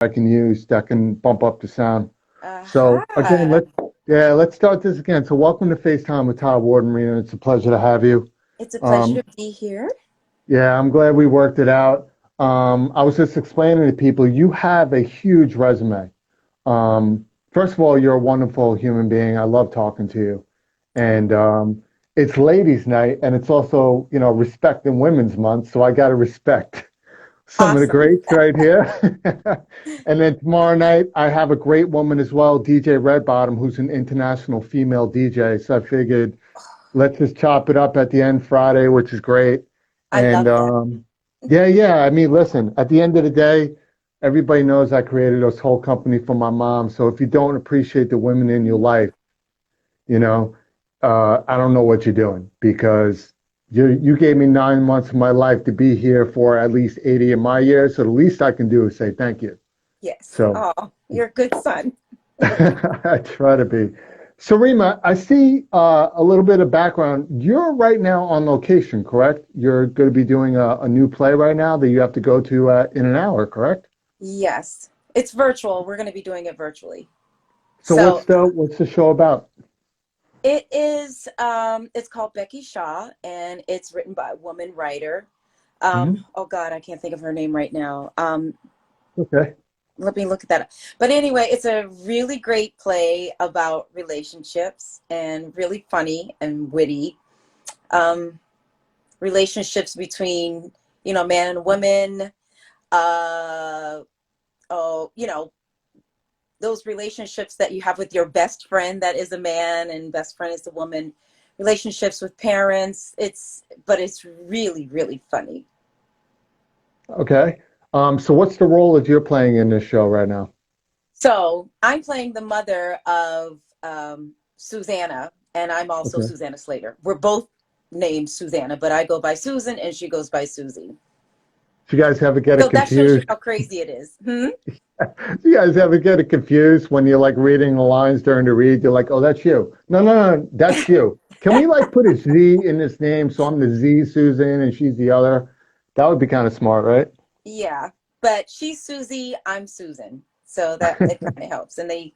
I can use that can bump up the sound. So again, Aha. let's start this again. So welcome to FaceTime with Todd Wharton, Rena. It's a pleasure to have you. It's a pleasure Um, to be here. yeah, I'm glad we worked it out. I was just explaining to people, you have a huge resume. First of all, you're a wonderful human being. I love talking to you. And it's ladies' night, and it's also, Respect and Women's Month, so I got to respect some of the Awesome. greats right here. And then tomorrow night, I have a great woman as well, DJ Redbottom, who's an international female DJ. So I figured let's just chop it up at the end Friday, which is great. I And love that. yeah. I mean, listen, at the end of the day, everybody knows I created this whole company for my mom. So if you don't appreciate the women in your life, you know, I don't know what you're doing because you gave me 9 months of my life to be here for at least 80 of my years. So the least I can do is say thank you. Yes. So Oh, you're a good son. I try to be. So Rima, I see a little bit of background. You're right now on location, correct? You're going to be doing a new play right now that you have to go to in an hour, correct? Yes. It's virtual. We're going to be doing it virtually. So So what's the show about? it's called Becky Shaw and it's written by a woman writer. Hmm. Oh God, I can't think of her name right now. Okay. Let me look at that up. But anyway, it's a really great play about relationships and really funny and witty. Um, Relationships between man and woman, uh oh, those relationships that you have with your best friend that is a man and best friend is a woman, relationships with parents. It's really really funny. Okay. So what's the role that you're playing in this show right now? So I'm playing the mother of Susanna, and I'm also Okay. Susanna Slater. We're both named Susanna, but I go by Susan and she goes by Susie. Do you guys ever get it So that shows you confused? how crazy it is. Hmm? Do you guys ever get it confused when you're like reading the lines during the read? You're like, oh, that's you. No, that's you. Can we like put a Z in this name so I'm the Z Susan and she's the other? That would be kind of smart, right? Yeah, but she's Susie, I'm Susan. So that it kind of helps. And they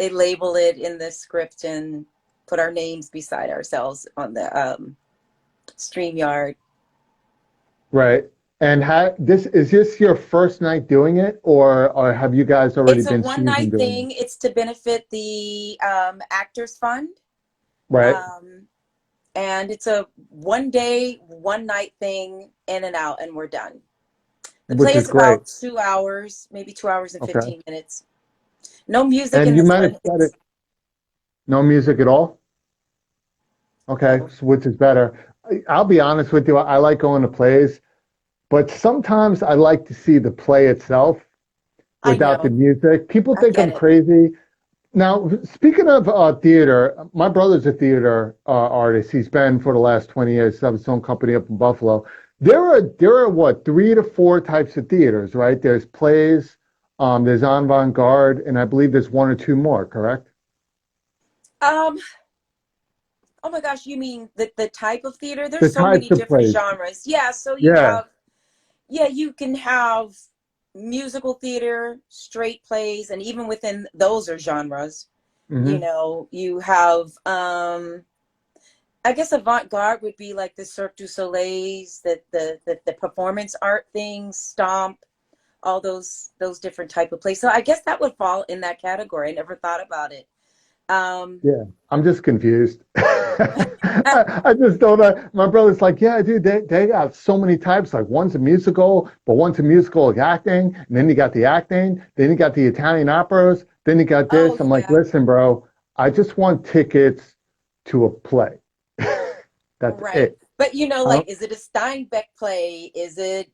label it in the script and put our names beside ourselves on the StreamYard. Right. And this is this your first night doing it, or have you guys already It's a been one seasoned night doing it? thing. It's to benefit the Actors Fund. Right. Um, and it's a 1 day, one night thing, in and out, and we're done. The play Which is is great. about 2 hours, maybe 2 hours and Okay. 15 minutes. No music And in you this might have one. said it, It's no music at all? Okay, no. so which is better. I'll be honest with you, I like going to plays, but sometimes I like to see the play itself I without the know. music. People I think get I'm it. crazy. Now, speaking of theater, my brother's a theater artist. He's been for the last 20 years. He has his own company up in Buffalo. There are what, 3 to 4 types of theaters, right? There's plays, there's avant-garde, and I believe there's 1 or 2 more, correct? Um, oh my gosh, you mean the type of theater? The There's so types many of different plays. genres. Yeah, so Yeah. you can have musical theater, straight plays, and even within those are genres. Hmm. You have I guess avant-garde would be like the Cirque du Soleil's, the performance art things, Stomp, all those different type of plays. So I guess that would fall in that category. I never thought about it. Um, Yeah, I'm just confused. I just don't know. My brother's like, yeah, dude, they got so many types. Like one's a musical, but one's a musical like acting, and then you got the acting, then you got the Italian operas, then you got oh this. I'm like, yeah, listen, bro, I just want tickets to a play. That's right. it. But I like, don't, is it a Steinbeck play? Is it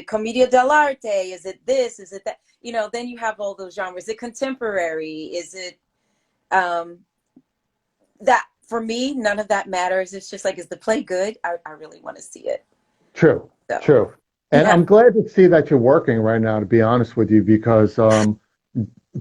Commedia dell'arte? Is it this? Is it that? Then you have all those genres. Is it contemporary? Is it um that for me, none of that matters. It's just like, is the play good? I really want to see it. true, So true. And yeah. I'm glad to see that you're working right now, to be honest with you, because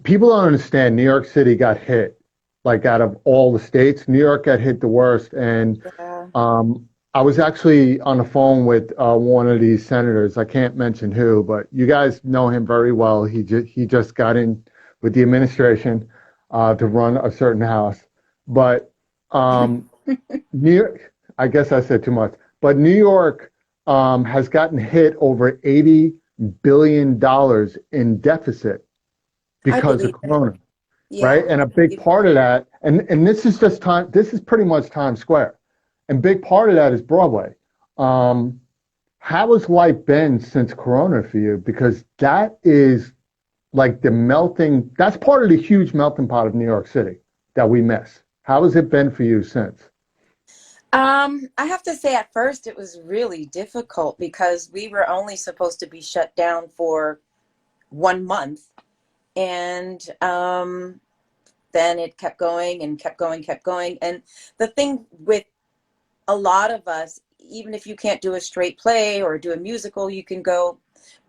people don't understand New York City got hit. Like out of all the states, New York got hit the worst. And Yeah. um, I was actually on the phone with one of these senators. I can't mention who, but you guys know him very well. He just got in with the administration to run a certain house. But New York, I guess I said too much. But New York has gotten hit over $80 billion in deficit I because of believe it. Corona, right? Yeah, And a I big believe part of that, and this is just time. This is pretty much Times Square, and big part of that is Broadway. Um, how has life been since Corona for you? Because that is like the melting. That's part of the huge melting pot of New York City that we miss. How has it been for you since? I have to say at first it was really difficult because we were only supposed to be shut down for 1 month. And then it kept going and kept going, kept going. And the thing with a lot of us, even if you can't do a straight play or do a musical, you can go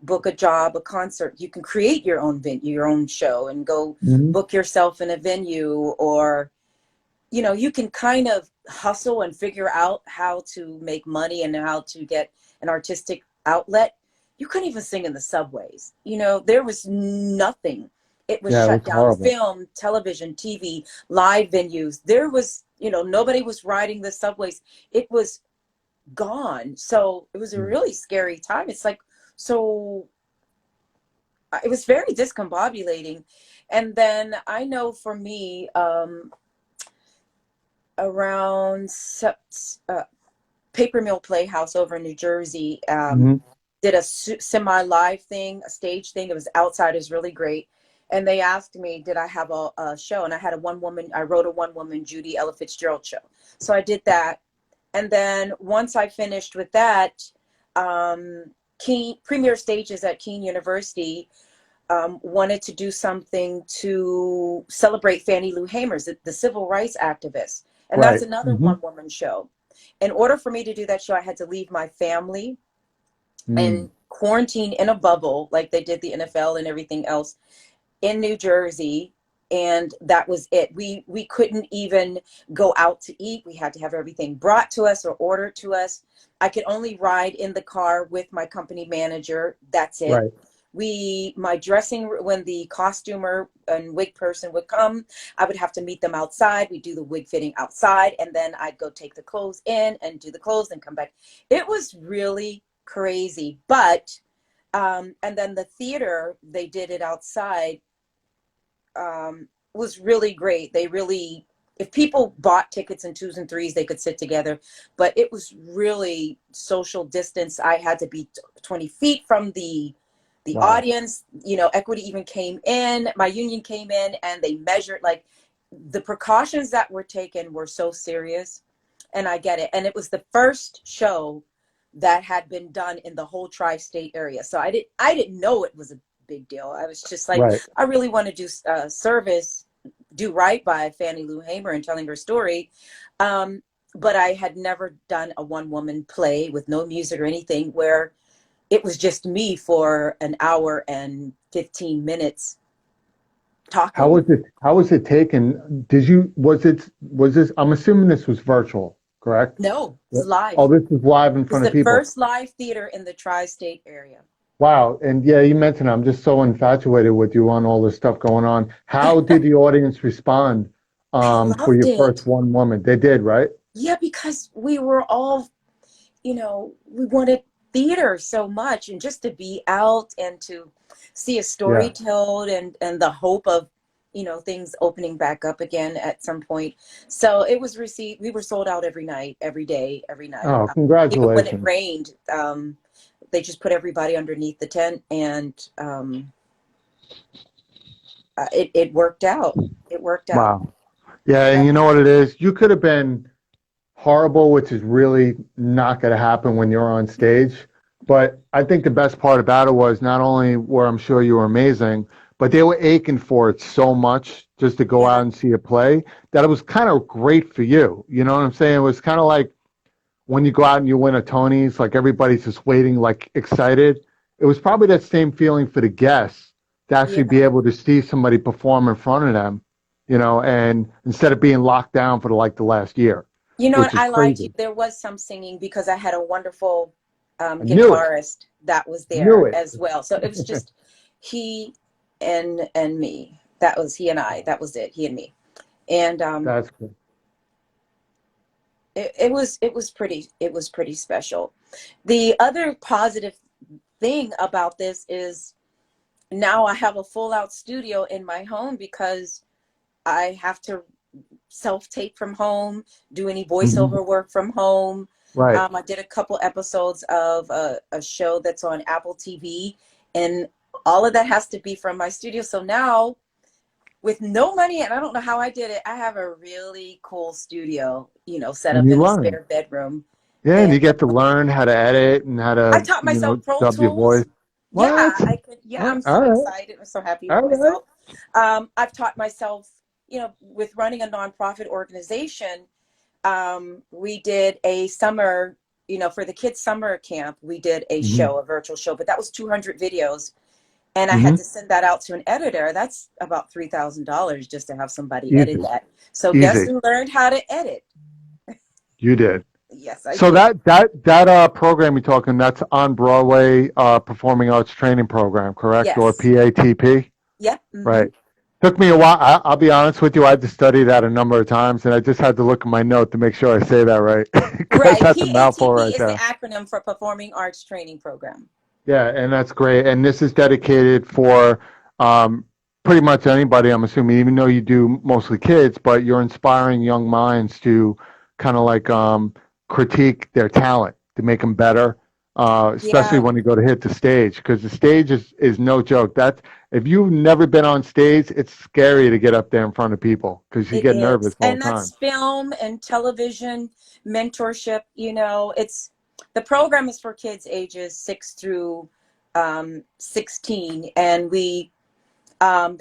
book a job, a concert. You can create your own venue, your own show, and go Mhm. book yourself in a venue, or you can kind of hustle and figure out how to make money and how to get an artistic outlet. You couldn't even sing in the subways. There was nothing. It was Yeah, it shut was down. horrible. Film, television, TV, live venues. There was, nobody was riding the subways. It was gone. So it was a Mm. really scary time. It's like, so it was very discombobulating. And then I know for me, around uh, Paper Mill Playhouse over in New Jersey, Mhm. did a semi-live thing, a stage thing. It was outside. It was really great. And they asked me, did I have a show? And I had I wrote a one-woman Judy Ella Fitzgerald show. So I did that. And then once I finished with that, um, Premier Stages at Keene University wanted to do something to celebrate Fannie Lou Hamer, the civil rights activist. And that's Right. another Hmm. one-woman show. In order for me to do that show, I had to leave my family Mm. and quarantine in a bubble like they did the NFL and everything else in New Jersey. And that was it. We couldn't even go out to eat. We had to have everything brought to us or ordered to us. I could only ride in the car with my company manager. That's it. Right. My dressing, when the costumer and wig person would come, I would have to meet them outside. We do the wig fitting outside, and then I'd go take the clothes in and do the clothes and come back. It was really crazy. But and then the theater, they did it outside, was really great. They really, if people bought tickets in twos and threes, they could sit together. But it was really social distance. I had to be 20 feet from the Wow. audience. Equity even came in. My union came in and they measured, like, the precautions that were taken were so serious. And I get it. And it was the first show that had been done in the whole tri-state area. So I didn't know it was a big deal. I was just like, Right. I really want to do service, do right by Fannie Lou Hamer and telling her story. Um, but I had never done a one woman play with no music or anything where it was just me for an hour and 15 minutes How talking. was it? How was it taken? Was this, I'm assuming this was virtual, correct? No, Yeah. it's live. Oh, this is live in It's front of the people. first live theater in the tri-state area. Wow. And yeah, you mentioned I'm just so infatuated with you on all this stuff going on. How did the audience respond They for loved your first it. one woman? They did, right? Yeah, because we were all, we wanted theater so much, and just to be out and to see a story Yeah. told, and the hope of, things opening back up again at some point. So it was received. We were sold out every night, every day, every night. Oh, Even when it congratulations. rained, they just put everybody underneath the tent, and it worked out. It worked out. Wow. Yeah, and Yeah. you know what it is? You could have been horrible, which is really not going to happen when you're on stage. But I think the best part about it was not only were I'm sure you were amazing, but they were aching for it so much just to go out Yeah. and see a play that it was kind of great for you. You know what I'm saying? It was kind of like when you go out and you win a Tony's, like everybody's just waiting, like excited. It was probably that same feeling for the guests to actually be Yeah. able to see somebody perform in front of them, and instead of being locked down for like the last year. You know what? which is I lied to you. crazy. There was some singing because I had a wonderful I knew it. guitarist that was Knew there it. as well. So it was just he and me. That was he and I. That was it. He and me. And That's good. it was pretty special. The other positive thing about this is now I have a full out studio in my home because I have to self tape from home, do any Hmm. voiceover work from home. Right. I did a couple episodes of a show that's on Apple TV, and all of that has to be from my studio. So now, with no money, and I don't know how I did it, I have a really cool studio, set And up you in the learn. spare bedroom. Yeah, and And you get to learn how to edit and how I to, taught myself Pro dub your voice. Tools. Yeah, What? I could. Yeah, I'm All so right. excited. I'm so happy All with right. myself. I've taught myself, with running a nonprofit organization. We did a summer, for the kids' summer camp, we did a Hmm. show, a virtual show, but that was 200 videos. And I had Hmm. to send that out to an editor. That's about $3,000 just to have somebody edit Easy. that. So guess Easy. who learned how to edit? You did. Yes, I So did. that program you're talking, that's on Broadway, Performing Arts Training Program, correct? Or Yes. PATP? Yep. Right. Took me a while. I'll be honest with you. I had to study that a number of times, and I just had to look at my note to make sure I say that right, because Right. that's a mouthful PATP right is the there. acronym for Performing Arts Training Program. Yeah, and that's great. And this is dedicated for um, pretty much anybody, I'm assuming, even though you do mostly kids, but you're inspiring young minds to kind of like critique their talent to make them better, especially Yeah, when you go to hit the stage, because the stage is no joke. That's if you've never been on stage, it's scary to get up there in front of people because you it get nervous is. all And the time. that's film and television mentorship. It's the program is for kids ages 6 through 16. And they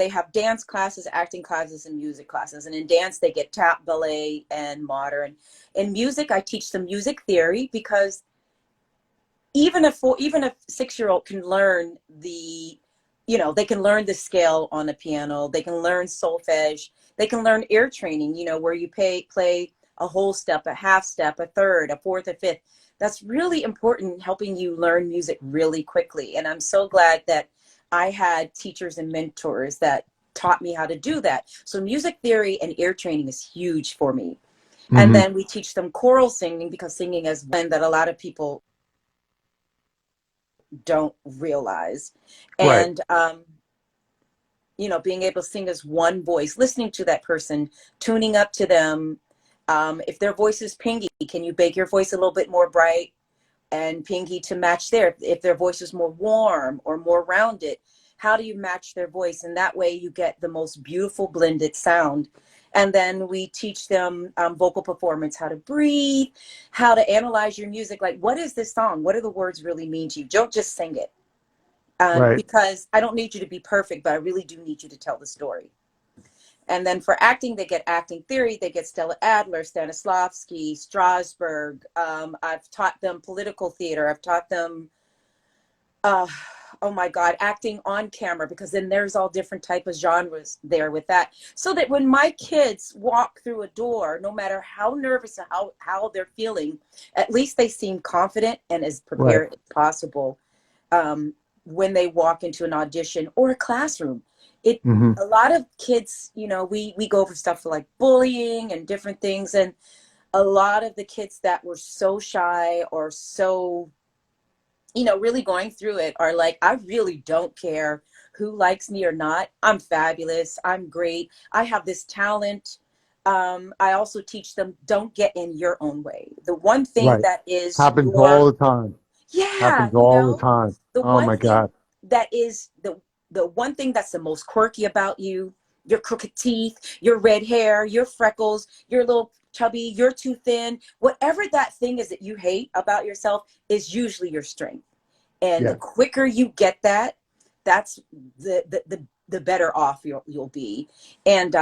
have dance classes, acting classes, and music classes. And in dance, they get tap, ballet, and modern. In music, I teach them music theory because even a 6-year-old can learn they can learn the scale on the piano. They can learn solfege. They can learn ear training, where you play a whole step, a half step, a third, a fourth, a fifth. That's really important, helping you learn music really quickly. And I'm so glad that I had teachers and mentors that taught me how to do that. So music theory and ear training is huge for me. And Hmm. then we teach them choral singing because singing is one that a lot of people don't realize. Right, And being able to sing as one voice, listening to that person, tuning up to them. If their voice is pingy, can you make your voice a little bit more bright and pingy to match if their voice is more warm or more rounded? How do you match their voice? And that way you get the most beautiful blended sound. And then we teach them vocal performance, how to breathe, how to analyze your music. Like, what is this song? What do the words really mean to you? Don't just sing it. right. Because I don't need you to be perfect, but I really do need you to tell the story. And then for acting, they get acting theory. They get Stella Adler, Stanislavski, Strasberg. I've taught them political theater. I've taught them, uh, oh my God, acting on camera, because then there's all different type of genres there with that. So that when my kids walk through a door, no matter how nervous or how they're feeling, at least they seem confident and as Right. prepared as possible. When they walk into an audition or a classroom. It Hmm. A lot of kids, we go over stuff like bullying and different things, and a lot of the kids that were so shy or so, really going through it are like, I really don't care who likes me or not. I'm fabulous. I'm great. I have this talent. I also teach them, don't get in your own way. The one thing Right. that is Happens all your the time. Yeah, Happens all the time. the Oh one my thing God. that is the one thing that's the most quirky about you, your crooked teeth, your red hair, your freckles, your little chubby, you're too thin, whatever that thing is that you hate about yourself is usually your strength. And the Yeah. quicker you get that, that's the better off you'll be. And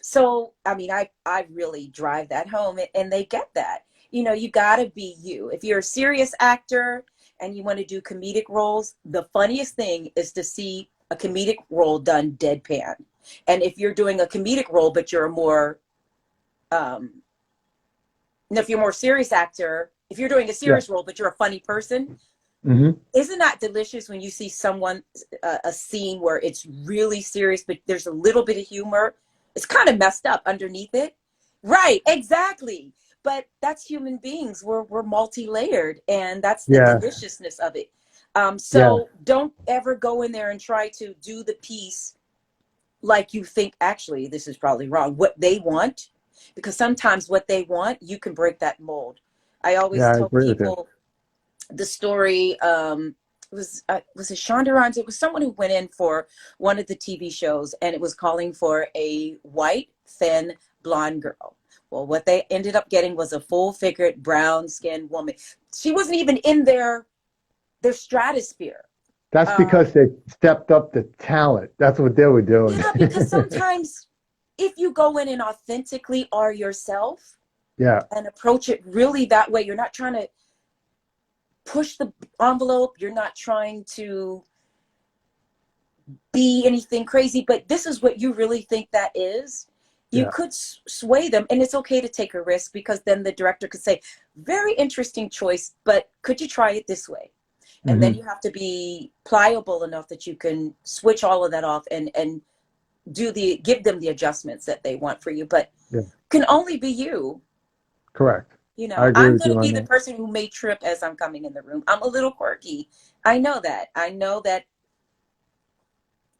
so I mean, I really drive that home, and they get that. You got to be you. If you're a serious actor and you want to do comedic roles, the funniest thing is to see a comedic role done deadpan. And if you're doing a comedic role but you're a more um And if you're a more serious actor, if you're doing a Yeah. serious role, but you're a funny person, Hmm. isn't that delicious when you see someone, a scene where it's really serious, but there's a little bit of humor? It's kind of messed up underneath it. Right, exactly. But that's human beings. We're multi-layered, and that's the Yeah. deliciousness of it. Yeah. So don't ever go in there and try to do the piece like you think, actually, this is probably wrong, what they want, because sometimes what they want, you can break that mold. I always Yeah. I tell agree with you. people the story. Was it Shonda Rhimes? It was someone who went in for one of the TV shows, and it was calling for a white, thin, blonde girl. Well, what they ended up getting was a full-figured, brown-skinned woman. She wasn't even in their stratosphere. That's Um, because they stepped up the talent. That's what they were doing. yeah, because sometimes if you go in and authentically are yourself Yeah. and approach it really that way, you're not trying to push the envelope, you're not trying to be anything crazy, but this is what you really think that is. You Yeah. could sway them, and it's okay to take a risk, because then the director could say, very interesting choice, but could you try it this way? And then Hmm. you have to be pliable enough that you can switch all of that off and give them the adjustments that they want for you, but Yeah. can only be you. Correct. You I know, agree I'm with going you to on be the that. person who may trip as I'm coming in the room. I'm a little quirky. I know that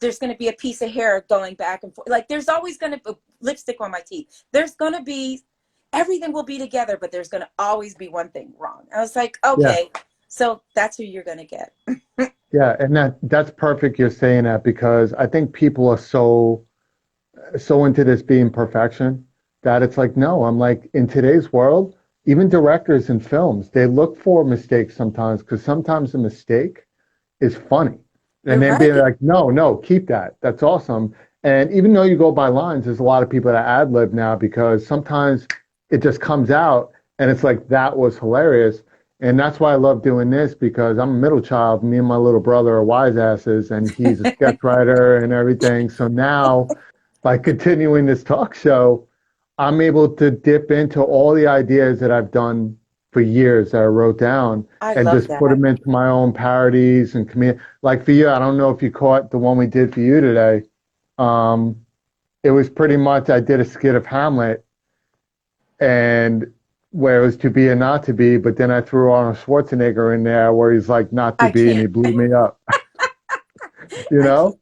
there's going to be a piece of hair going back and forth. Like, there's always going to be lipstick on my teeth. There's going to be, everything will be together, but there's going to always be one thing wrong. I was like, Yeah. okay, so that's who you're going to get. Yeah. And that's perfect you're saying that, because I think people are so into this being perfection that it's like, no, I'm like, in today's world, even directors in films, they look for mistakes sometimes, because sometimes a mistake is funny. You're And then being right. like, no, no, keep that. That's awesome. And even though you go by lines, there's a lot of people that ad lib now, because sometimes it just comes out and it's like, that was hilarious. And that's why I love doing this, because I'm a middle child. Me and my little brother are wise asses, and he's a sketch writer and everything. So now, by continuing this talk show, I'm able to dip into all the ideas that I've done for years that I wrote down, I and love just put that. them into my own parodies and comedian. Like for you, I don't know if you caught the one we did for you today. Um, it was pretty much, I did a skit of Hamlet, and where it was to be and not to be, but then I threw Arnold Schwarzenegger in there where he's like not to I be, and can't. he blew me up, you I can't. know?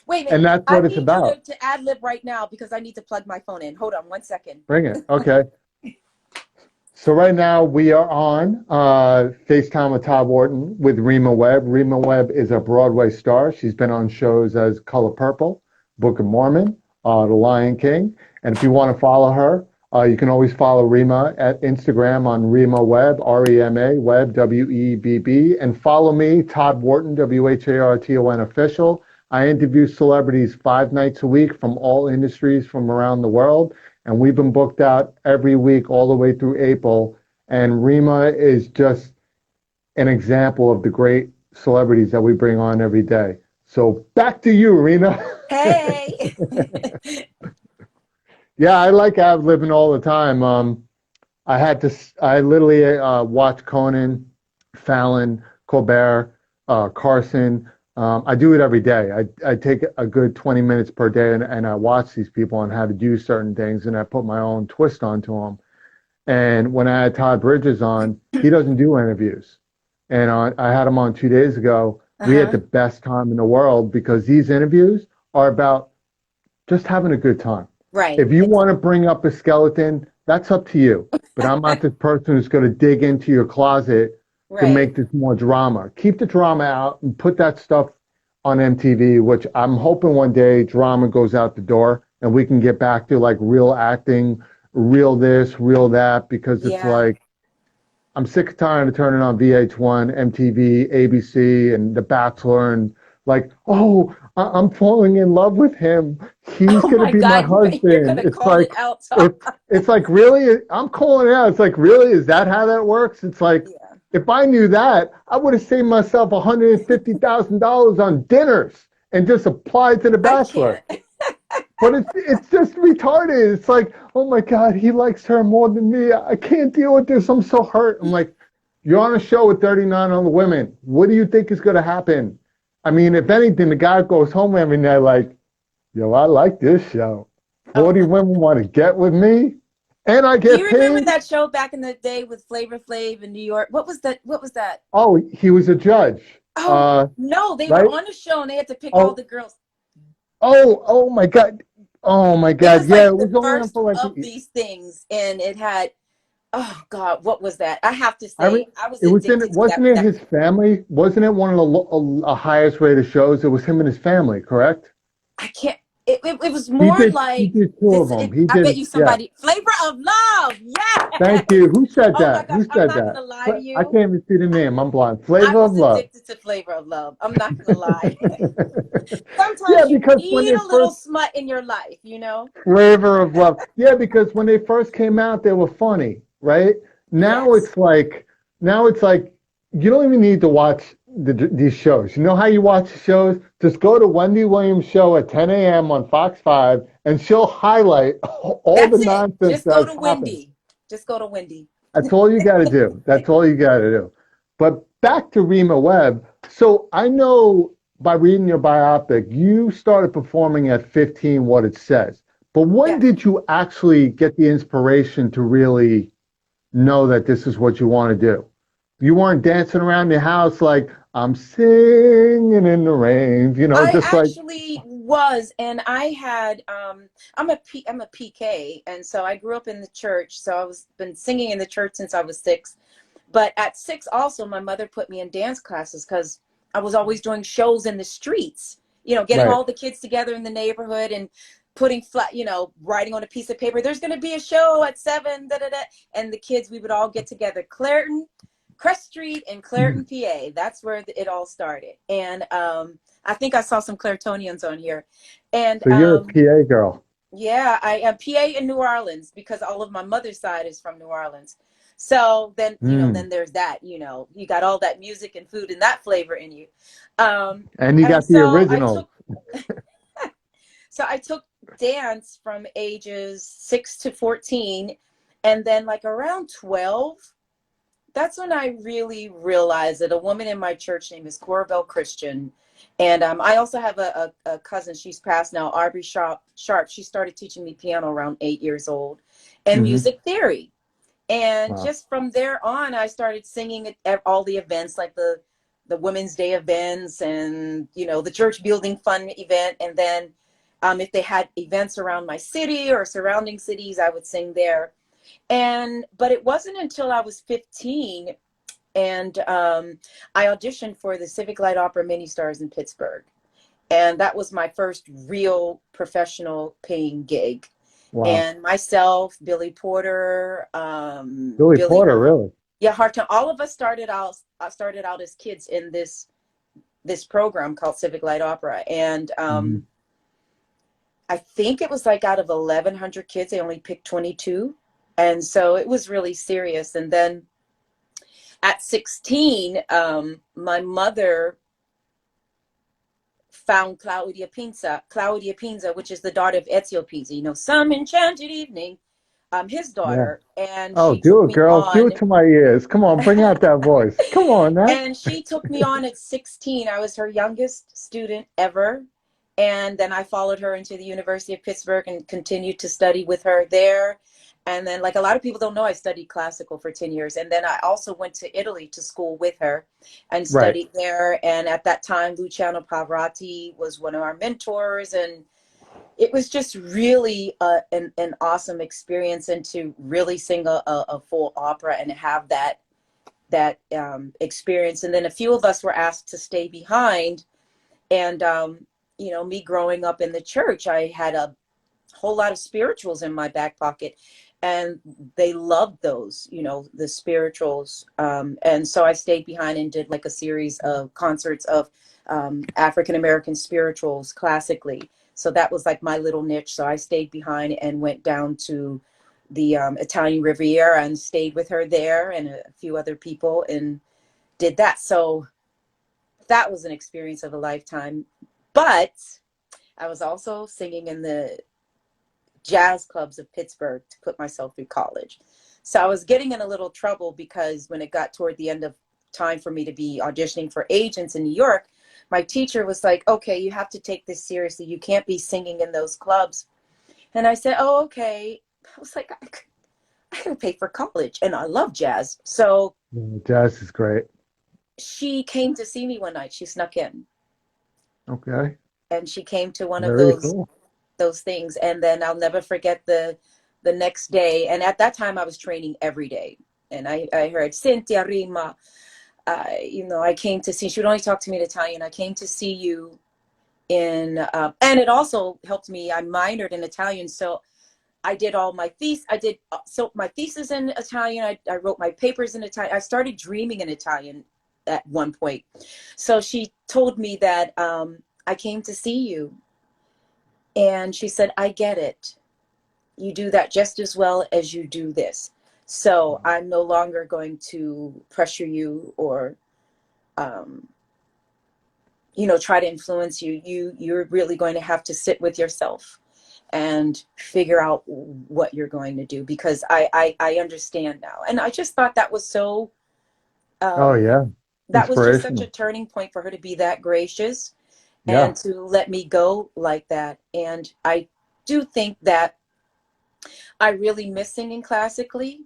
Wait a minute. And that's I what it's need you about. to ad lib right now, because I need to plug my phone in. Hold on 1 second. Bring it. Okay. So right now we are on FaceTime with Todd Wharton with Rema Webb. Rema Webb is a Broadway star. She's been on shows as Color Purple, Book of Mormon, The Lion King. And if you want to follow her, you can always follow Rema at Instagram on Rema Webb, Rema Webb, Webb, and follow me, Todd Wharton, Wharton official. I interview celebrities 5 nights a week from all industries from around the world, and we've been booked out every week all the way through April. And Rima is just an example of the great celebrities that we bring on every day. So back to you, Rima. Hey. Yeah, I like ad libbing all the time. I literally watch Conan, Fallon, Colbert, Carson. I do it every day. I take a good 20 minutes per day, and I watch these people on how to do certain things, and I put my own twist onto them. And when I had Todd Bridges on, he doesn't do interviews. And I had him on 2 days ago. We had Uh-huh. the best time in the world, because these interviews are about just having a good time. Right. If you want to bring up a skeleton, that's up to you. But I'm not this person who's going to dig into your closet to Right. make this more drama. Keep the drama out and put that stuff on MTV, which I'm hoping one day drama goes out the door and we can get back to like real acting, real this, real that, because it's Yeah. like, I'm sick and tired of turning on VH1, MTV, ABC, and The Bachelor, and like, oh, I'm falling in love with him. He's Oh gonna my be my God, you're husband. gonna call it out. It's like really. I'm calling it out. It's like really. Is that how that works? It's like Yeah. if I knew that, I would have saved myself $150,000 on dinners and just applied to The I Bachelor. can't. But it's just retarded. It's like, oh my God, he likes her more than me. I can't deal with this. I'm so hurt. I'm like, you're on a show with 39 other women. What do you think is going to happen? I mean, if anything, the guy goes home every night like, yo, I like this show. Oh 40 my. women want to get with me, and I Do get you remember paid. that show back in the day with Flavor Flav in New York? What was that? What was that? Oh, he was a judge. Oh no, they were Right? on a show and they had to pick all Oh, the girls. oh my God. Oh my It God. was Yeah, like it the was only on first for like, of these things, and it had, oh God, what was that? I have to I mean, say, I was it was in it, addicted to wasn't it that. his family? Wasn't it one of the highest rated shows? It was him and his family, correct? I can't. It was more He like did two of this. them. He I bet did, you yeah. somebody. Flavor of Love. Yes. Thank you. Who said Oh my that? gosh, Who I'm said not that? gonna lie to I you. can't even see the name. I'm blind. I Flavor of was Love. addicted to Flavor of Love. I'm not gonna lie. Yeah, Sometimes you because when need they a little first smut in your life, you know? Flavor of Love. Yeah, because when they first came out, they were funny, right? Now Yes. it's like, now it's like you don't even need to watch these shows. You know how you watch the shows? Just go to Wendy Williams' show at 10 a.m. on Fox 5, and she'll highlight all the That's it. nonsense Just go that's to happened. Wendy. Just go to Wendy. That's all you got to do. That's all you got to do. But back to Rema Webb. So I know by reading your biopic, you started performing at 15, what it says. But when Yes. did you actually get the inspiration to really know that this is what you want to do? You weren't dancing around your house like, I'm singing in the rain, I just like, actually was, and I had I'm a PK, and so I grew up in the church. So I was been singing in the church since I was 6. But at 6, also, my mother put me in dance classes because I was always doing shows in the streets. Getting right, all the kids together in the neighborhood and putting flat, writing on a piece of paper. There's going to be a show at 7, da da da, and the kids we would all get together. Crest Street in Clareton, PA. That's where it all started. And I think I saw some Claretonians on here. And so you're a PA girl. yeah, I am PA in New Orleans because all of my mother's side is from New Orleans. So then, Mm. then there's that, you got all that music and food and that flavor in you. And you And got the originals. so I took dance from ages 6 to 14. And then like around 12, that's when I really realized that a woman in my church named is Corabelle Christian. And I also have a cousin, she's passed now, Aubrey Sharp. She started teaching me piano around 8 years old and Hmm. music theory. And Wow. just from there on, I started singing at all the events, like the Women's Day events and, the church building fun event. And then if they had events around my city or surrounding cities, I would sing there. But it wasn't until I was 15 and I auditioned for the Civic Light Opera Mini Stars in Pittsburgh. And that was my first real professional paying gig. Wow. And myself, Billy Porter, Billy Billy, Porter, really? yeah, Harton, all of us started out as kids in this program called Civic Light Opera. And Hmm. I think it was like out of 1,100 kids, they only picked 22. And so it was really serious. And then at 16, my mother found Claudia Pinza, which is the daughter of Ezio Pinza, Some Enchanted Evening, his Yeah. daughter. And Oh, she do took it, me girl. Do it on. to my ears. Come on, bring out that voice. Come on, now. And she took me on at 16. I was her youngest student ever. And then I followed her into the University of Pittsburgh and continued to study with her there. And then, like a lot of people don't know, I studied classical for 10 years. And then I also went to Italy to school with her and Right. studied there. And at that time, Luciano Pavarotti was one of our mentors. And it was just really an awesome experience. And to really sing a full opera and have that experience. And then a few of us were asked to stay behind. And, me growing up in the church, I had a whole lot of spirituals in my back pocket. And they loved those, the spirituals. And so I stayed behind and did like a series of concerts of African American spirituals classically. So that was like my little niche. So I stayed behind and went down to the Italian Riviera and stayed with her there and a few other people and did that. So that was an experience of a lifetime. But I was also singing in the jazz clubs of Pittsburgh to put myself through college. So I was getting in a little trouble because when it got toward the end of time for me to be auditioning for agents in New York, my teacher was like, okay, you have to take this seriously. You can't be singing in those clubs. And I said, oh, okay. I was like, I can pay for college and I love jazz. So Yeah, jazz is great. she came to see me one night. She snuck in Okay. and she came to one of Very cool. those things. And then I'll never forget the next day. And at that time I was training every day. And I heard Cynthia Rima, I came to see, she would only talk to me in Italian. I came to see you in, and it also helped me. I minored in Italian. So I did all my thesis. So my thesis in Italian. I wrote my papers in Italian. I started dreaming in Italian at one point. So she told me that I came to see you. And she said, I get it. You do that just as well as you do this. So I'm no longer going to pressure you or, try to influence you. You're really going to have to sit with yourself and figure out what you're going to do, because I understand now. And I just thought that was so, Oh um, yeah. that was just such a Inspirational. turning point for her to be that gracious and Yeah. to let me go like that. And I do think that I really miss singing classically,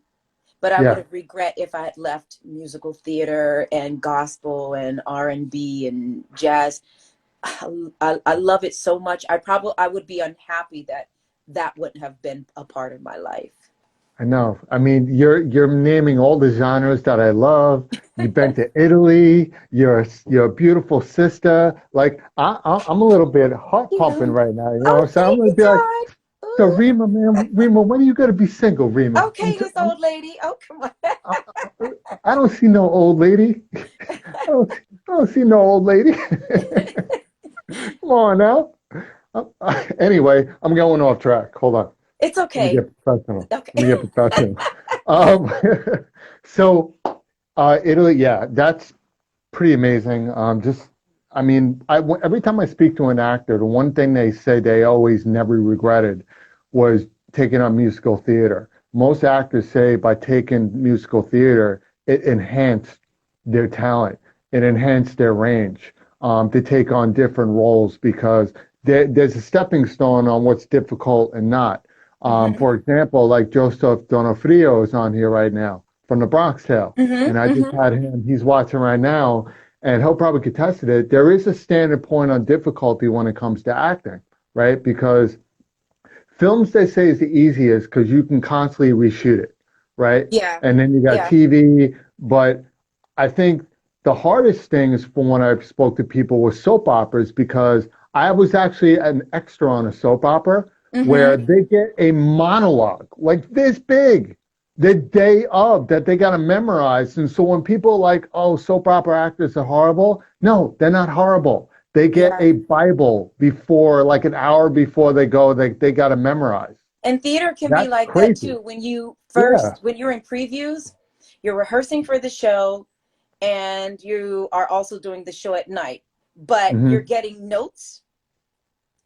but I would Yeah. have regret if I had left musical theater and gospel and R&B and jazz. I love it so much. I would be unhappy that that wouldn't have been a part of my life. I know. I mean, you're naming all the genres that I love. You've been to Italy. You're a beautiful sister. Like I'm a little bit heart pumping Yeah. right now. You know what Oh, I'm saying? I'm thank gonna you, be like, Todd. so Ooh. Rima, man, Rima, when are you gonna be single, Rima? Okay, this old lady. Oh, come on. I, I don't see no old lady. I don't see no old lady. Come on now. Anyway, I'm going off track. Hold on. It's Let me okay. get professional. Let me Okay. get professional. Um, so Italy, yeah, that's pretty amazing. I mean, every time I speak to an actor, the one thing they say they always never regretted was taking on musical theater. Most actors say by taking musical theater, it enhanced their talent, it enhanced their range to take on different roles because there's a stepping stone on what's difficult and not. Mm-hmm. For example, like Joseph Donofrio is on here right now from the Bronx Tale, and Mm-hmm. I just Mm-hmm. had him. He's watching right now, and he'll probably contest to it. There is a standard point on difficulty when it comes to acting, right? Because films they say is the easiest because you can constantly reshoot it, right? Yeah. And then you got Yeah. TV, but I think the hardest things from when I spoke to people was soap operas because I was actually an extra on a soap opera where Mm-hmm. they get a monologue like this big the day of that they got to memorize. And so when people are like, oh, soap opera actors are horrible, no, they're not horrible. They get Yeah. a Bible before, like an hour before they go, they got to memorize. And theater can be That's like that crazy. too. Yeah. When you're in previews, you're rehearsing for the show and you are also doing the show at night, but you're Hmm. getting notes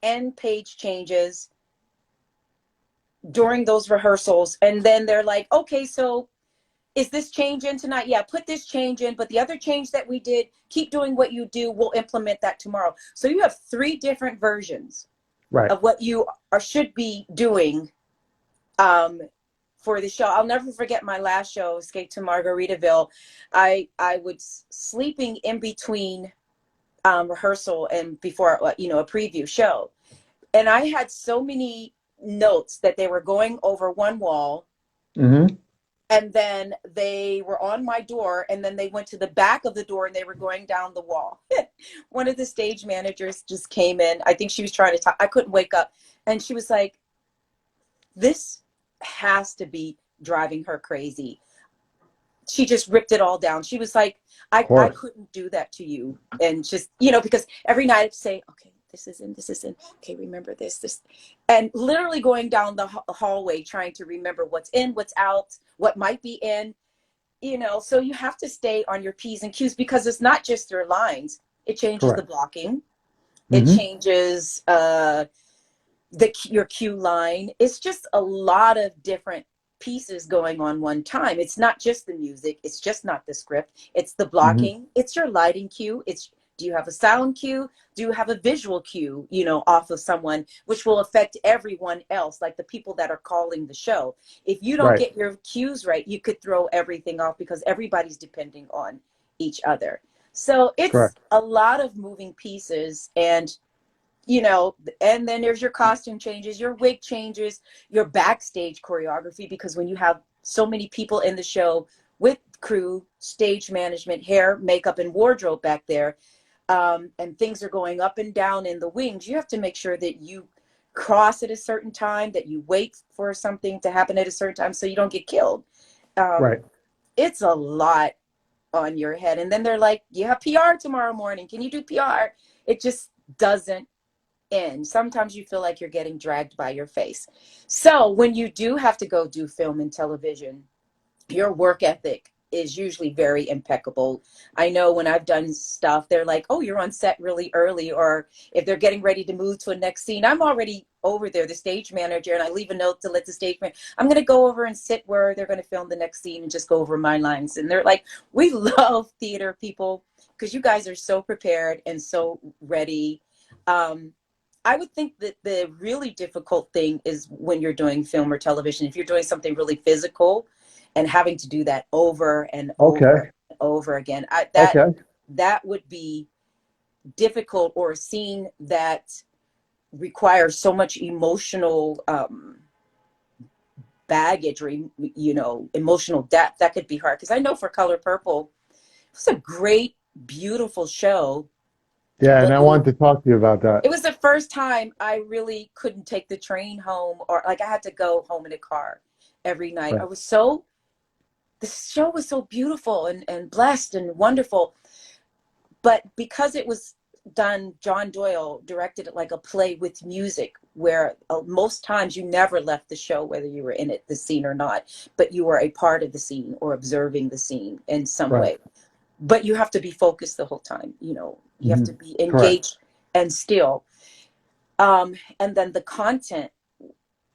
and page changes during those rehearsals. And then they're like, okay, so is this change in tonight? Yeah, put this change in, but the other change that we did, keep doing what you do. We'll implement that tomorrow. So you have three different versions Right. of what you are should be doing um, for the show. I'll never forget my last show, Escape to Margaritaville. I was sleeping in between rehearsal and before a preview show, and I had so many notes that they were going over one wall, Hmm. and then they were on my door, and then they went to the back of the door and they were going down the wall. One of the stage managers just came in. I think she was trying to talk. I couldn't wake up, and she was like, this has to be driving her crazy. She just ripped it all down. She was like, Of I course. couldn't do that to you. And just, because every night I'd say, okay, this is in. Okay, remember this. And literally going down the hallway trying to remember what's in, what's out, what might be in, So you have to stay on your P's and Q's because it's not just your lines. It changes the Correct. blocking. It Hmm. changes your cue line. It's just a lot of different pieces going on one time. It's not just the music. It's just not the script. It's the Hmm. blocking. It's your lighting cue. It's, do you have a sound cue? Do you have a visual cue, off of someone, which will affect everyone else, like the people that are calling the show. If you don't Right. get your cues right, you could throw everything off because everybody's depending on each other. So it's Correct. a lot of moving pieces, and then there's your costume changes, your wig changes, your backstage choreography, because when you have so many people in the show with crew, stage management, hair, makeup, and wardrobe back there, and things are going up and down in the wings, you have to make sure that you cross at a certain time, that you wait for something to happen at a certain time so you don't get killed. Um, Right. it's a lot on your head. And then they're like, you have PR tomorrow morning. Can you do PR? It just doesn't end. Sometimes you feel like you're getting dragged by your face. So when you do have to go do film and television, your work ethic is usually very impeccable. I know when I've done stuff, they're like, oh, you're on set really early. Or if they're getting ready to move to a next scene, I'm already over there, the stage manager, and I leave a note to let the stage manager, I'm going to go over and sit where they're going to film the next scene and just go over my lines. And they're like, we love theater people because you guys are so prepared and so ready. Um, I would think that the really difficult thing is when you're doing film or television, if you're doing something really physical and having to do that over and over Okay. and over again, Okay. that would be difficult, or a scene that requires so much emotional baggage, or emotional depth. That could be hard, because I know for Color Purple, it was a great, beautiful show, Yeah, and but I wanted to talk to you about that. it was the first time I really couldn't take the train home, or like I had to go home in a car every night. Right. The show was so beautiful and blessed and wonderful. But because it was done, John Doyle directed it like a play with music, where most times you never left the show, whether you were in it, the scene or not, but you were a part of the scene or observing the scene in some Right. way. But you have to be focused the whole time, you have Hmm. to be Correct. engaged and still. And then the content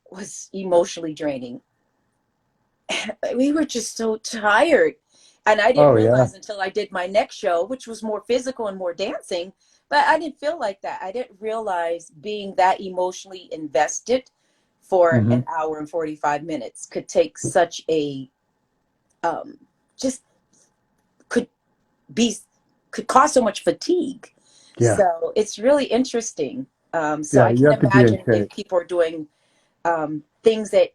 was emotionally draining. We were just so tired. And I didn't Oh yeah. realize until I did my next show, which was more physical and more dancing, but I didn't feel like that. I didn't realize being that emotionally invested for Hmm. an hour and 45 minutes could take such a, um, just could be, could cause so much fatigue. Yeah. So it's really interesting. So Yeah. I You can have to be in imagine if shape. people are doing things that,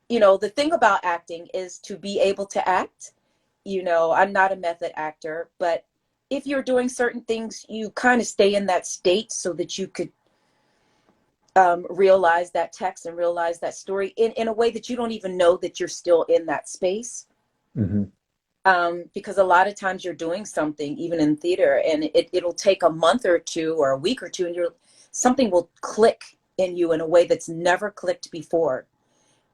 the thing about acting is to be able to act. I'm not a method actor, but if you're doing certain things, you kind of stay in that state so that you could realize that text and realize that story in a way that you don't even know that you're still in that space. Hmm. Because a lot of times you're doing something, even in theater, and it'll take a month or two or a week or two, and something will click in you in a way that's never clicked before.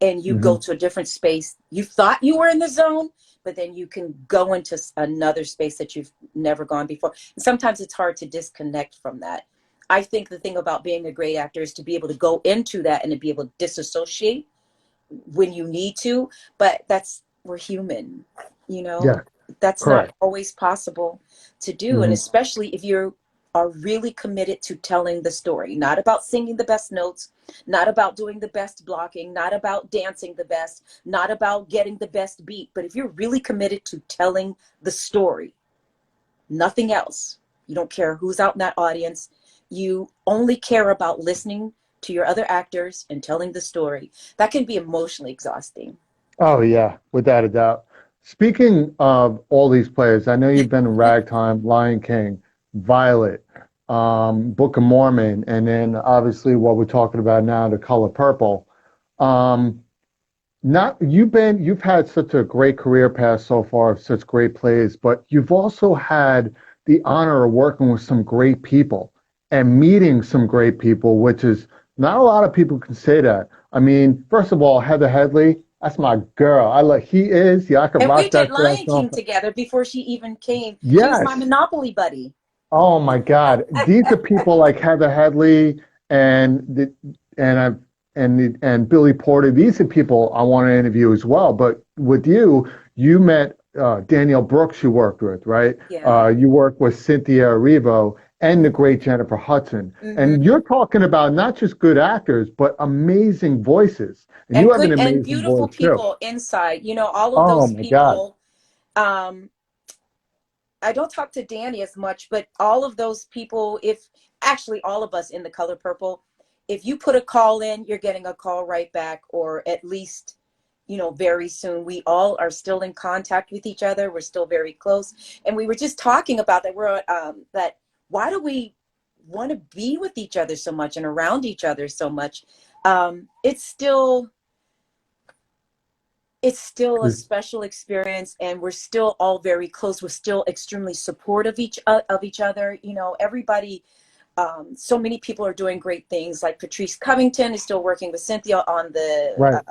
And you go Hmm. to a different space. You thought you were in the zone, but then you can go into another space that you've never gone before. And sometimes it's hard to disconnect from that. I think the thing about being a great actor is to be able to go into that and to be able to disassociate when you need to. But we're human, you know, Yeah. that's not Correct. always possible to do. And Hmm. especially if you are really committed to telling the story, not about singing the best notes, not about doing the best blocking, not about dancing the best, not about getting the best beat, but if you're really committed to telling the story, nothing else, you don't care who's out in that audience, you only care about listening to your other actors and telling the story, that can be emotionally exhausting. Oh yeah, without a doubt. Speaking of all these players, I know you've been in Ragtime, Lion King, Violet, Book of Mormon, and then obviously what we're talking about now, The Color Purple. Um, Not you've had such a great career path so far, such great plays, but you've also had the honor of working with some great people and meeting some great people, which is not a lot of people can say that. I mean, first of all, Heather Headley, that's my girl. I like he is. Yeah, I could And we rock did that Lion fast off. King together before she even came. She was my Yes. Monopoly buddy. Oh my God. These are people like Heather Headley and the, and I've and Billy Porter. These are people I want to interview as well. But with you, you met Danielle Brooks. You worked with, right? Yeah. You worked with Cynthia Erivo and the great Jennifer Hudson. And Hmm. you're talking about not just good actors, but amazing voices. And you And have an good and amazing beautiful voice too. people inside. All of Oh those my God. people. Um, I don't talk to Danny as much, but all of those people, if actually all of us in the Color Purple, if you put a call in, you're getting a call right back, or at least, very soon. We all are still in contact with each other. We're still very close. And we were just talking about that. That why do we want to be with each other so much and around each other so much? It's still a special experience, and we're still all very close. We're still extremely supportive of each other. Everybody. So many people are doing great things. Like Patrice Covington is still working with Cynthia Right.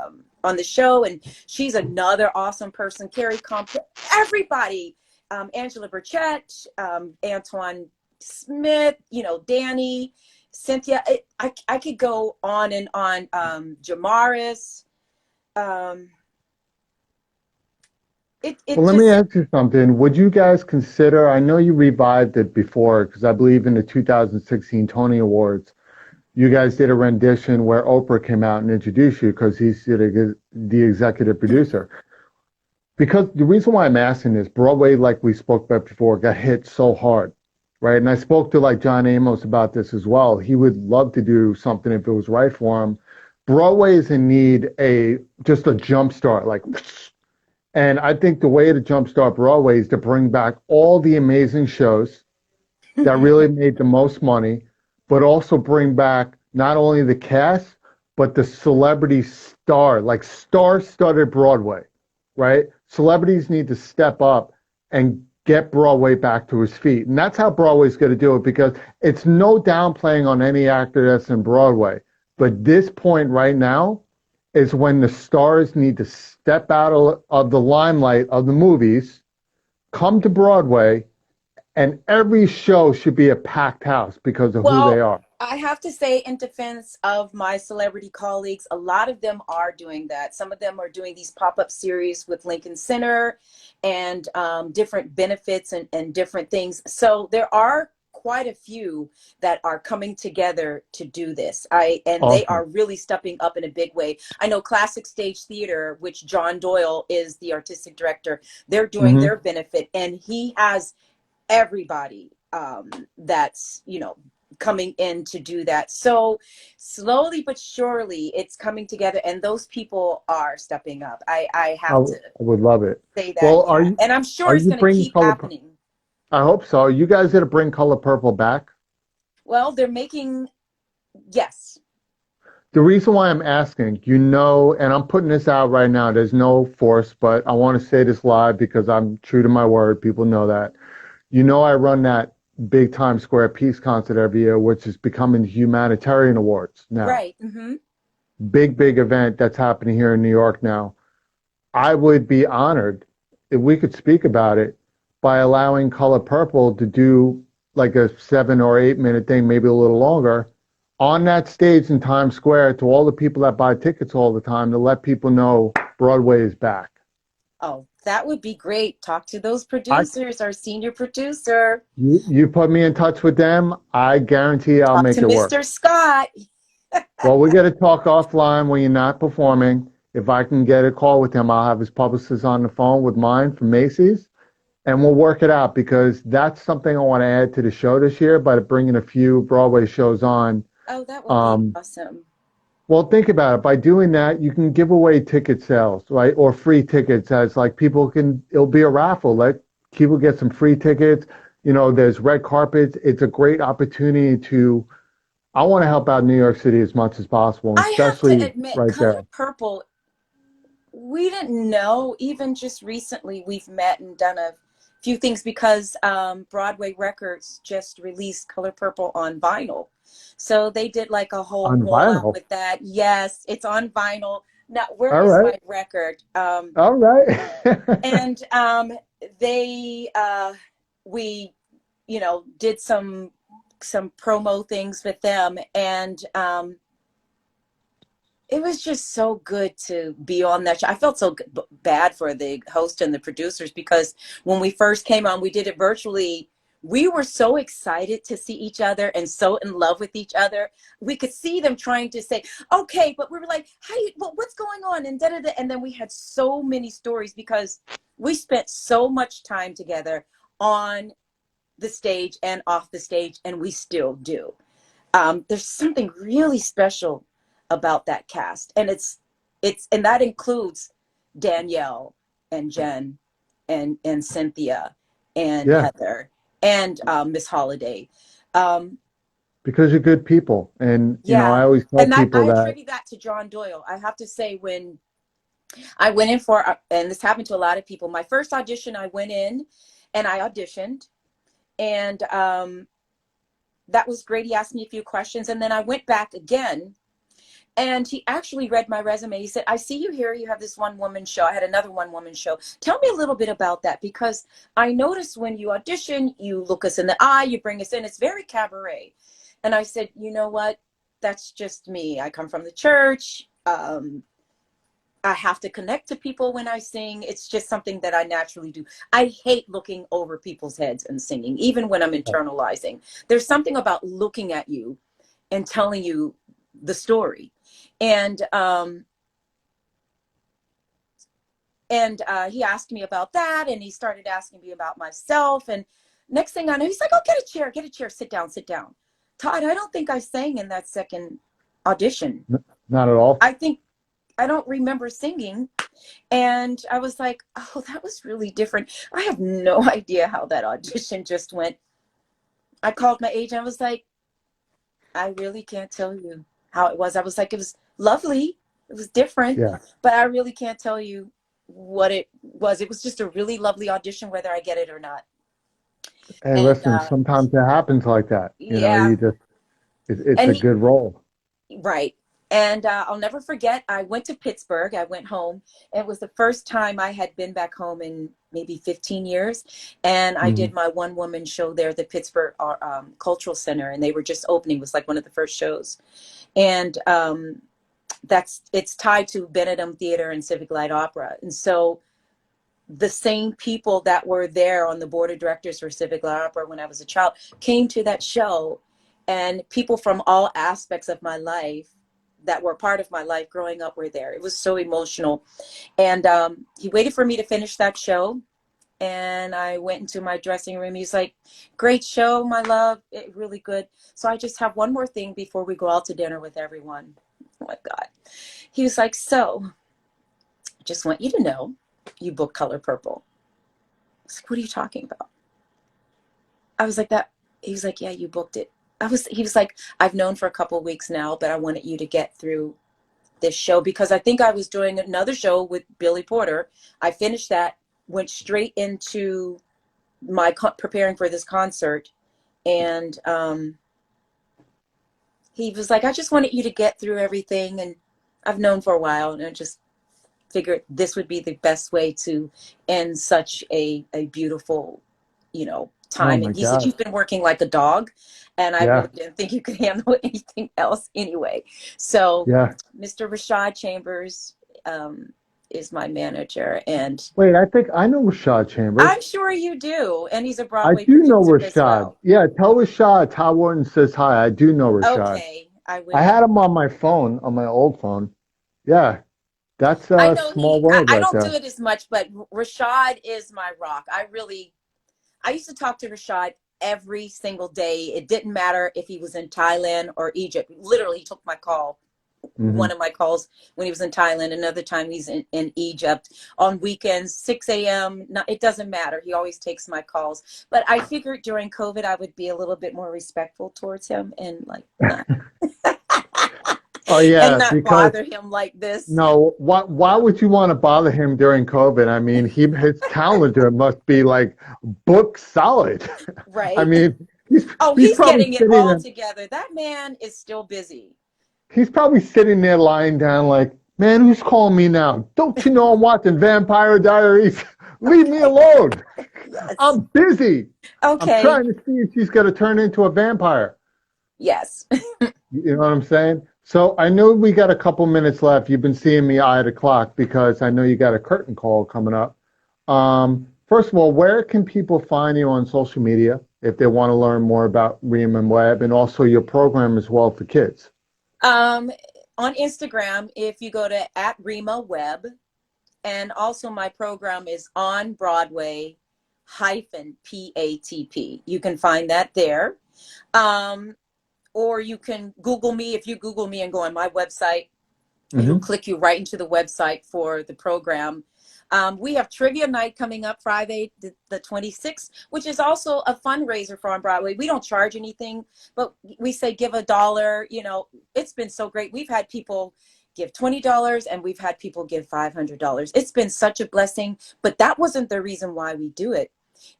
on the show, and she's another awesome person. Carrie Comp, everybody, Angela Burchett, Antoine Smith, Danny, Cynthia. I could go on and on. Jamaris. Um, it Well, let me just ask you something. Would you guys consider, I know you revived it before, because I believe in the 2016 Tony Awards, you guys did a rendition where Oprah came out and introduced you because he's the executive producer. Because the reason why I'm asking is Broadway, like we spoke about before, got hit so hard, right? And I spoke to like John Amos about this as well. He would love to do something if it was right for him. Broadway is in need just a jump start, like, and I think the way to jumpstart Broadway is to bring back all the amazing shows that really made the most money, but also bring back not only the cast, but the celebrity star, like star-studded Broadway, right? Celebrities need to step up and get Broadway back to his feet. And that's how Broadway's going to do it, because it's no downplaying on any actor that's in Broadway. But this point right now is when the stars need to step out of the limelight of the movies, come to Broadway, and every show should be a packed house because of who they Well, are. I have to say, in defense of my celebrity colleagues, a lot of them are doing that. Some of them are doing these pop-up series with Lincoln Center and different benefits and different things. So there are quite a few that are coming together to do this. And they Awesome. are really stepping up in a big way. I know Classic Stage Theater, which John Doyle is the artistic director, they're doing Hmm. their benefit, and he has everybody that's coming in to do that. So slowly but surely it's coming together, and those people are stepping up. I have to I would love it. say that. Well, Yeah, and I'm sure are it's you going to bringing keep color? happening. I hope so. Are you guys going to bring Color Purple back? Well, they're making, yes. The reason why I'm asking, and I'm putting this out right now, there's no force, but I want to say this live because I'm true to my word. People know that. I run that big Times Square Peace concert every year, which is becoming humanitarian awards now. Right. Mm-hmm. Big, big event that's happening here in New York now. I would be honored if we could speak about it by allowing Color Purple to do like a 7 or 8 minute thing, maybe a little longer, on that stage in Times Square to all the people that buy tickets all the time to let people know Broadway is back. Oh, that would be great. Talk to those I producers, our senior producer. you put me in touch with them, I guarantee I'll Talk make to it work. Mr. Scott. Well, we got to talk offline when you're not performing. If I can get a call with him, I'll have his publicist on the phone with mine from Macy's, and we'll work it out because that's something I want to add to the show this year by bringing a few Broadway shows on. Oh, that would be Um, awesome. well, think about it. By doing that, you can give away ticket sales, right? Or free tickets as like it'll be a raffle. Let people get some free tickets. There's red carpets. It's a great opportunity I want to help out New York City as much as possible, and I have to especially admit, right Color there. Purple, we didn't know. Even just recently, we've met and done a few things because Broadway Records just released Color Purple on vinyl. So they did like a whole On rollout vinyl. with that. Yes, it's on vinyl. Now, where All is right. my record? All right. And they, we, did some some promo things with them, and it was just so good to be on that show. I felt so bad for the host and the producers, because when we first came on, we did it virtually. We were so excited to see each other and so in love with each other. We could see them trying to say, okay, but we were like, what's going on? And da-da-da. And then we had so many stories because we spent so much time together on the stage and off the stage, and we still do. There's something really special about that cast, and and that includes Danielle and Jen and Cynthia and Yeah, Heather and Miss Holiday. because you're good people. And, I Yeah, always tell and that people I that, attribute that to John Doyle. I have to say, when I went in for, and this happened to a lot of people, my first audition, I went in and I auditioned, and that was great. He asked me a few questions, and then I went back again. And he actually read my resume. He said, I see you here. You have this one woman show. I had another one woman show. Tell me a little bit about that, because I noticed when you audition, you look us in the eye, you bring us in. It's very cabaret. And I said, you know what? That's just me. I come from the church. I have to connect to people when I sing. It's just something that I naturally do. I hate looking over people's heads and singing, even when I'm internalizing. There's something about looking at you and telling you the story. And he asked me about that, and he started asking me about myself. And next thing I know, he's like, oh, get a chair, sit down. Todd, I don't think I sang in that second audition. not at all. I don't remember singing. And I was like, oh, that was really different. I have no idea how that audition just went. I called my agent. I was like, I really can't tell you how it was. I was like, it was lovely. It was different, Yeah. but I really can't tell you what it was. It was just a really lovely audition, whether I get it or not. Hey, And listen, sometimes it happens like that. yeah, It's and a good role. right. And I'll never forget, I went to Pittsburgh. I went home. It was the first time I had been back home in maybe 15 years. And I Hmm. did my one woman show there at the Pittsburgh Cultural Center. And they were just opening. It was like one of the first shows. And it's tied to Benedum Theater and Civic Light Opera. And so the same people that were there on the board of directors for Civic Light Opera when I was a child came to that show. And people from all aspects of my life that were part of my life growing up were there. It was so emotional. And he waited for me to finish that show. And I went into my dressing room. He's like, great show, my love. Really good. So I just have one more thing before we go out to dinner with everyone. Oh my God. He was like, so I just want you to know you booked Color Purple. I was like, what are you talking about? I was like, that. He was like, yeah, you booked it. He was like, I've known for a couple of weeks now, but I wanted you to get through this show, because I think I was doing another show with Billy Porter. I finished that, went straight into my preparing for this concert. And he was like, I just wanted you to get through everything. And I've known for a while, and I just figured this would be the best way to end such a beautiful, Oh time. my And he said, God. you've been working like a dog, and I really Yeah. didn't think you could handle anything else anyway. So Yeah. Mr. Rashad Chambers is my manager, and Wait, I think I know Rashad Chambers. I'm sure you do. And he's a I Broadway do know producer as Rashad. well. Yeah, tell Rashad. Todd Wharton says hi. I do know Rashad. Okay, I I will. had him on my phone, on my old phone. Yeah, that's I a know small world I right don't do there. it as much, but Rashad is my rock. I used to talk to Rashad every single day. It didn't matter if he was in Thailand or Egypt. Literally, he took my call, Hmm. one of my calls when he was in Thailand. Another time he's in Egypt. On weekends, 6 a.m. No, it doesn't matter. He always takes my calls. But I figured during COVID, I would be a little bit more respectful towards him and like not Oh and yeah, not because bother him like this. no, why would you want to bother him during COVID? I mean, his calendar must be like book solid. I Right? mean, Oh, he's he's probably getting it sitting all there, together. That man is still busy. he's probably sitting there lying down like, man, who's calling me now? Don't you know I'm watching Vampire Diaries? Leave me alone. Yes. I'm busy. I'm Okay. trying to see if she's going to turn into a vampire. Yes. You know what I'm saying? So I know we got a couple minutes left. You've been seeing me eye the clock because I know you got a curtain call coming up. First of all, where can people find you on social media if they want to learn more about Rema Webb and also your program as well for kids? Um, on Instagram, if you go to at Rema Webb, and also my program is on Broadway hyphen PATP. You can find that there. Um, or you can Google me. If you Google me and go on my website, it'll Hmm. click you right into the website for the program. We have trivia night coming up Friday, the 26th, which is also a fundraiser for On Broadway. We don't charge anything, but we say give $1. You know, it's been so great. We've had people give $20 and we've had people give $500. It's been such a blessing, but that wasn't the reason why we do it.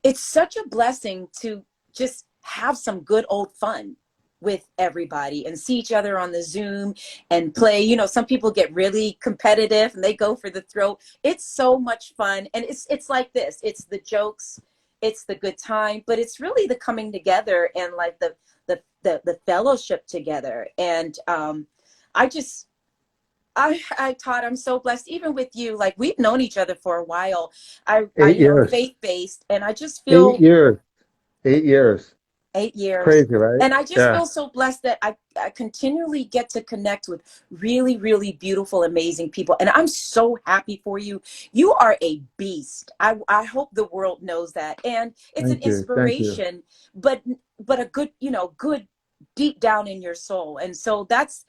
It's such a blessing to just have some good old fun with everybody and see each other on the Zoom and play. You know, some people get really competitive and they go for the throat. It's so much fun. And it's like this. It's the jokes, it's the good time, but it's really the coming together and like the fellowship together. And I just I Todd, I'm so blessed. Even with you, like we've known each other for a while. I Eight you know, years. faith based, and I just 8 feel years. 8 years. 8 years. Crazy, right? And I just Yeah. feel so blessed that I continually get to connect with really, really beautiful, amazing people. And I'm so happy for you. You are a beast. I hope the world knows that. And it's an Thank you. Thank you. inspiration, but a good, you know, good deep down in your soul. And so that's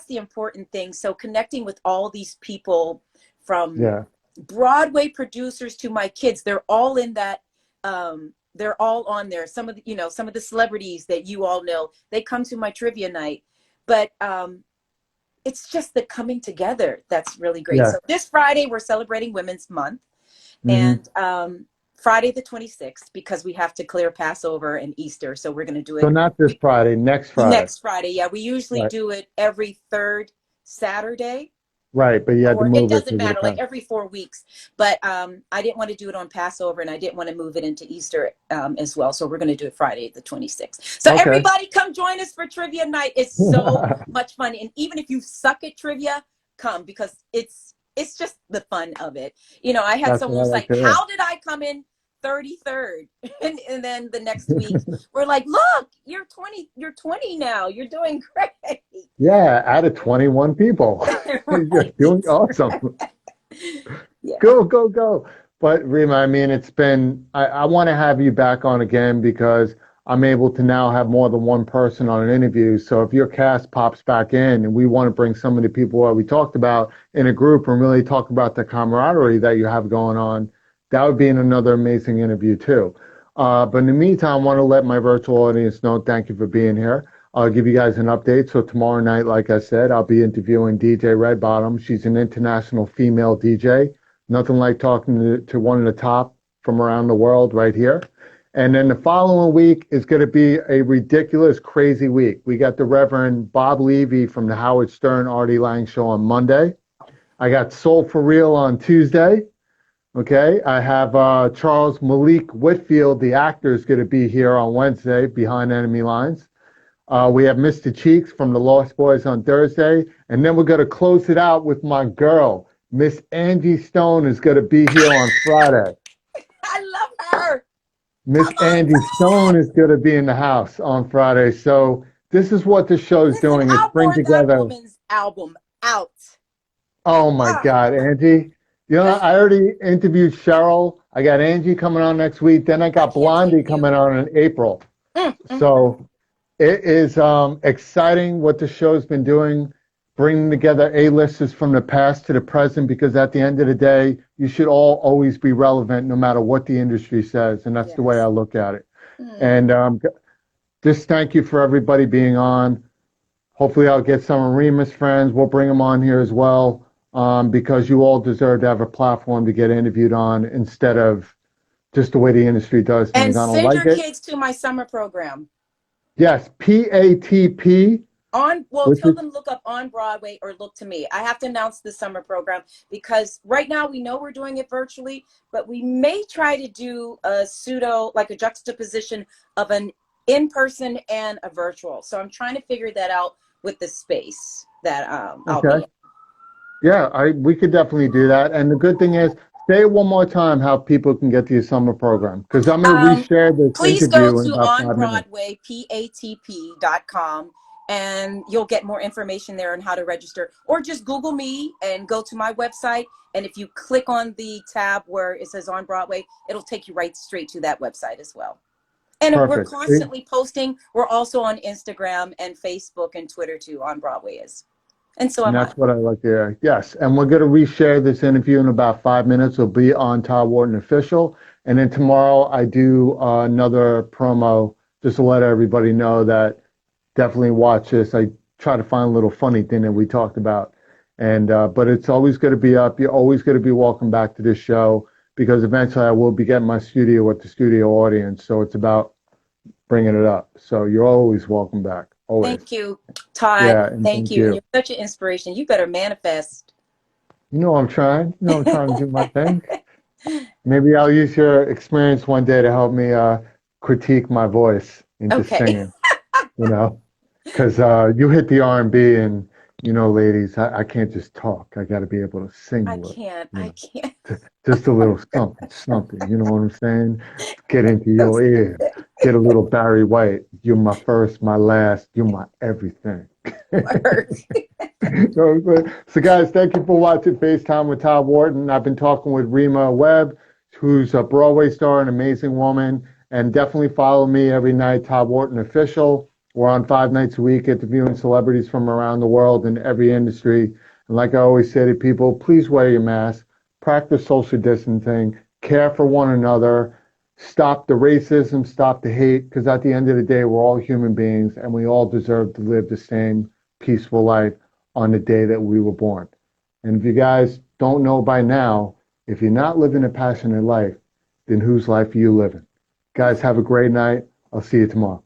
the important thing. So connecting with all these people from Yeah. Broadway producers to my kids, they're all in that they're all on there. Some of the, you know, some of the celebrities that you all know, they come to my trivia night. But it's just the coming together that's really great. Yeah. So this Friday we're celebrating Women's Month, Hmm. and Friday the 26th, because we have to clear Passover and Easter, so we're going to do So it not this Friday, next Friday. next Friday. Yeah, we usually Right. do it every third Saturday, Right. But you had to or it move it doesn't because of the matter, like past. every 4 weeks. But I didn't want to do it on Passover, and I didn't want to move it into Easter as well. So we're going to do it Friday the 26th. So Okay. everybody come join us for trivia night. It's so much fun. And even if you suck at trivia, come, because it's just the fun of it. You know, I had That's someone what I was like like, to hear. how did I come in 33rd? And then the next week we're like, look, you're 20 now. You're doing great. Yeah, out of 21 people. You're Right. doing awesome. Yeah. Go, go, go. But Rima, I mean, I want to have you back on again because I'm able to now have more than one person on an interview. So if your cast pops back in and we want to bring some of the people that we talked about in a group and really talk about the camaraderie that you have going on, that would be in another amazing interview too. But in the meantime, I want to let my virtual audience know thank you for being here. I'll give you guys an update. So tomorrow night, like I said, I'll be interviewing DJ Redbottom. She's an international female DJ. Nothing like talking to one of the top from around the world right here. And then the following week is going to be a ridiculous, crazy week. We got the Reverend Bob Levy from the Howard Stern Artie Lang Show on Monday. I got Soul for Real on Tuesday. Okay. I have Charles Malik Whitfield, the actor, is going to be here on Wednesday behind enemy lines. We have Mr. Cheeks from the Lost Boys on Thursday. And then we're going to close it out with my girl. Miss Angie Stone is going to be here on Friday. I love her. Miss Come on, Angie Stone is going to be in the house on Friday. So this is what the show's listen, doing. It's how bring more that together. woman's album out. Oh my Ah. God, Angie. You know, I already interviewed Cheryl. I got Angie coming on next week. Then I I got can't Blondie take you. coming on in April. Mm, mm, mm. So it is exciting what the show's been doing, bringing together A-listers from the past to the present, because at the end of the day, you should all always be relevant no matter what the industry says. And that's the way I Yes. look at it. Mm. And just thank you for everybody being on. Hopefully, I'll get some of Remus friends. We'll bring them on here as well, because you all deserve to have a platform to get interviewed on instead of just the way the industry does And things. I don't send like your it. kids to my summer program. Yes, PATP. Well, Which tell is them look up On Broadway or Look to Me. I have to announce the summer program because right now we know we're doing it virtually, but we may try to do a pseudo, like a juxtaposition of an in-person and a virtual. So I'm trying to figure that out with the space that I'll be okay. in. Yeah, we could definitely do that. And the good thing is, say it one more time how people can get to your summer program. Because I'm going to Um, reshare this Please go interview in to about 5 minutes. onbroadwaypatp.com and you'll get more information there on how to register. Or just Google me and go to my website. And if you click on the tab where it says On Broadway, it'll take you right straight to that website as well. And we're Perfect. See? constantly posting. We're also on Instagram and Facebook and Twitter too. On Broadway is. And so And am I. that's what I like to hear. Yes. And we're going to reshare this interview in about 5 minutes. It'll be on Todd Wharton Official. And then tomorrow I do another promo just to let everybody know that definitely watch this. I try to find a little funny thing that we talked about. And but it's always going to be up. You're always going to be welcome back to this show because eventually I will be getting my studio with the studio audience. So it's about bringing it up. So you're always welcome back. Always. Thank you, Todd. Yeah. And Thank thank you. And you. you're such an inspiration. You better manifest. You know I'm trying. You know I'm trying to do my thing. Maybe I'll use your experience one day to help me critique my voice into Okay. singing, you know, because you hit the R&B and, you know, ladies, I can't just talk. I got to be able to sing a I little, can't. you I know, can't. just a little something, something, you know what I'm saying? Get into your ear, get a little Barry White. You're my first, my last, you're my everything. Work. So, guys, thank you for watching FaceTime with Todd Wharton. I've been talking with Rema Webb, who's a Broadway star, an amazing woman. And definitely follow me every night, Todd Wharton Official. We're on 5 nights a week interviewing celebrities from around the world in every industry. And like I always say to people, please wear your mask, practice social distancing, care for one another, stop the racism, stop the hate, because at the end of the day, we're all human beings and we all deserve to live the same peaceful life on the day that we were born. And if you guys don't know by now, if you're not living a passionate life, then whose life are you living? Guys, have a great night. I'll see you tomorrow.